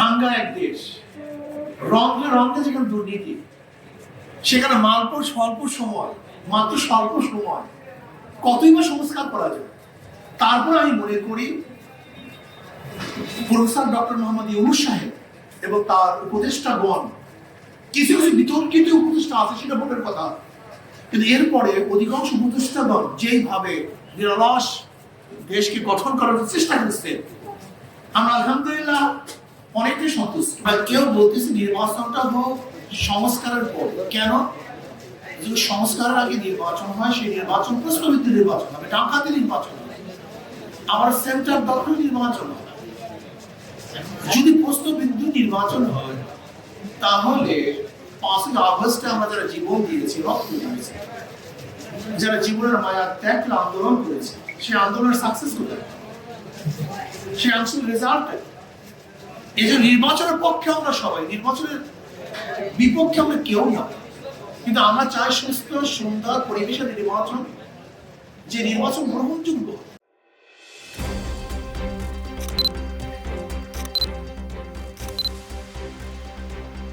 দাঙ্গা এক দেশ, রঙে রঙে যেখানে দুর্নীতি, সেখানে স্বল্প সময়, মাত্র স্বল্প সময় কতই বা সংস্কার করা যায়। তারপর আমি মনে করি প্রফেসর ডক্টর মোহাম্মদ ইউনূস সাহেব এবং তার উপদেষ্টাগণ, কিছু কিছু বিতর্কিত উপদেষ্টা আছে সেটা ভোটের কথা, কিন্তু এরপরে অধিকাংশ উপদেষ্টাগণ যেইভাবে নিরলস দেশকে গঠন করার চেষ্টা করছে, আমরা আলহামদুলিল্লাহ অনেকটাই সন্তুষ্ট। কেউ বলতেছে নির্বাচনটা হোক সংস্কারের পর, কেন? যদি সংস্কারের আগে নির্বাচন হয়, সেই নির্বাচন প্রস্তাবিত নির্বাচন হবে, ডাকাতি নির্বাচন হবে, আবার সেন্টার দখল নির্বাচন হবে। যদি প্রস্তাবিত নির্বাচন হয়, তাহলে 5ই আগস্টে আমরা যারা জীবন দিয়েছি, রক্ত দিয়েছি, যারা জীবনের মায়া ত্যাগ আন্দোলন করেছে, সেই আন্দোলনের সাকসেস কোথায়? সেই আসল রেজাল্ট। এই যে নির্বাচনের পক্ষে আমরা সবাই, নির্বাচনের বিপক্ষে আমরা কেউ না, কিন্তু আমরা চাই সুস্থ সুন্দর পরিবেশের নির্বাচন, যে নির্বাচন গ্রহণযোগ্য।